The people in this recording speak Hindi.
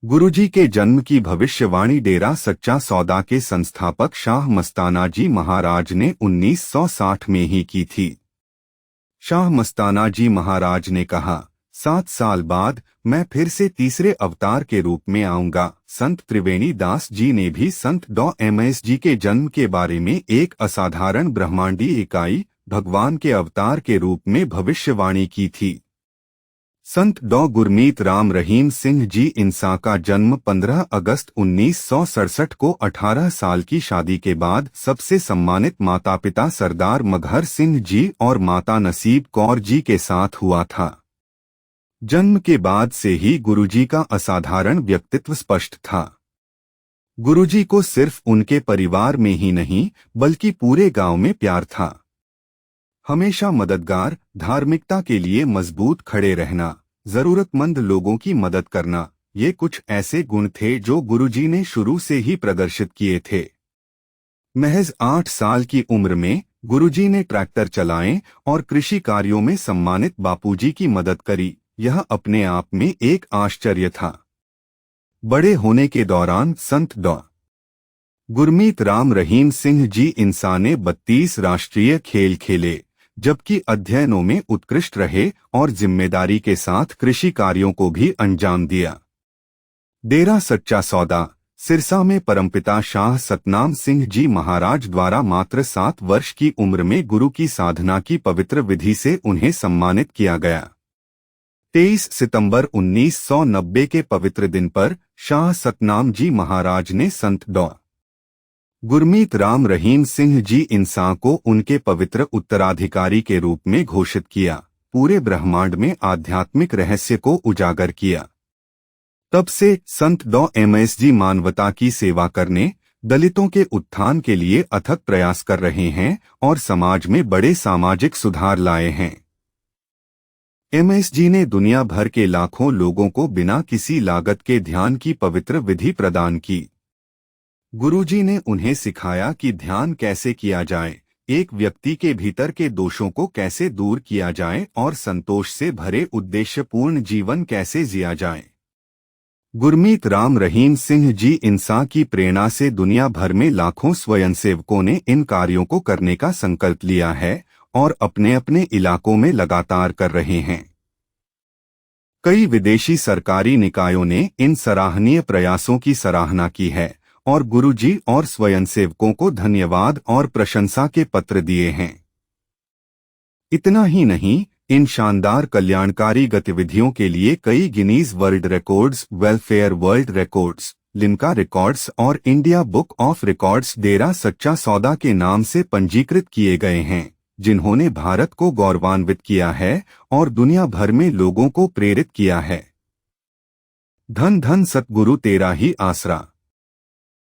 गुरुजी के जन्म की भविष्यवाणी डेरा सच्चा सौदा के संस्थापक शाह मस्ताना जी महाराज ने 1960 में ही की थी। शाह मस्ताना जी महाराज ने कहा, 7 साल बाद मैं फिर से तीसरे अवतार के रूप में आऊंगा। संत त्रिवेणी दास जी ने भी संत डॉ एमएस जी के जन्म के बारे में एक असाधारण ब्रह्मांडीय इकाई भगवान के अवतार के रूप में भविष्यवाणी की थी। संत डॉ गुरमीत राम रहीम सिंह जी इंसा का जन्म 15 अगस्त 1967 को 18 साल की शादी के बाद सबसे सम्मानित माता पिता सरदार मगहर सिंह जी और माता नसीब कौर जी के साथ हुआ था। जन्म के बाद से ही गुरुजी का असाधारण व्यक्तित्व स्पष्ट था। गुरुजी को सिर्फ उनके परिवार में ही नहीं बल्कि पूरे गांव में प्यार था। हमेशा मददगार, धार्मिकता के लिए मजबूत खड़े रहना, जरूरतमंद लोगों की मदद करना, ये कुछ ऐसे गुण थे जो गुरुजी ने शुरू से ही प्रदर्शित किए थे। महज 8 साल की उम्र में गुरुजी ने ट्रैक्टर चलाए और कृषि कार्यों में सम्मानित बापूजी की मदद करी। यह अपने आप में एक आश्चर्य था। बड़े होने के दौरान संत डॉ गुरमीत राम रहीम सिंह जी इंसा ने 32 राष्ट्रीय खेल खेले, जबकि अध्ययनों में उत्कृष्ट रहे और जिम्मेदारी के साथ कृषि कार्यों को भी अंजाम दिया। डेरा सच्चा सौदा, सिरसा में परमपिता शाह सतनाम सिंह जी महाराज द्वारा मात्र 7 वर्ष की उम्र में गुरु की साधना की पवित्र विधि से उन्हें सम्मानित किया गया। 23 सितंबर 1990 के पवित्र दिन पर शाह सतनाम जी महाराज ने संत डॉ गुरमीत राम रहीम सिंह जी इंसा को उनके पवित्र उत्तराधिकारी के रूप में घोषित किया, पूरे ब्रह्मांड में आध्यात्मिक रहस्य को उजागर किया। तब से संत डॉ एमएस जी मानवता की सेवा करने, दलितों के उत्थान के लिए अथक प्रयास कर रहे हैं और समाज में बड़े सामाजिक सुधार लाए हैं। एमएस जी ने दुनिया भर के लाखों लोगों को बिना किसी लागत के ध्यान की पवित्र विधि प्रदान की। गुरुजी ने उन्हें सिखाया कि ध्यान कैसे किया जाए, एक व्यक्ति के भीतर के दोषों को कैसे दूर किया जाए और संतोष से भरे उद्देश्यपूर्ण जीवन कैसे जिया जाए। गुरमीत राम रहीम सिंह जी इंसा की प्रेरणा से दुनिया भर में लाखों स्वयंसेवकों ने इन कार्यों को करने का संकल्प लिया है और अपने अपने इलाकों में लगातार कर रहे हैं। कई विदेशी सरकारी निकायों ने इन सराहनीय प्रयासों की सराहना की है और गुरुजी और स्वयंसेवकों को धन्यवाद और प्रशंसा के पत्र दिए हैं। इतना ही नहीं, इन शानदार कल्याणकारी गतिविधियों के लिए कई Guinness world records, welfare world records, Limca records और इंडिया बुक ऑफ रिकॉर्ड्स डेरा सच्चा सौदा के नाम से पंजीकृत किए गए हैं, जिन्होंने भारत को गौरवान्वित किया है और दुनिया भर में लोगों को प्रेरित किया है। धन धन सतगुरु तेरा ही आसरा।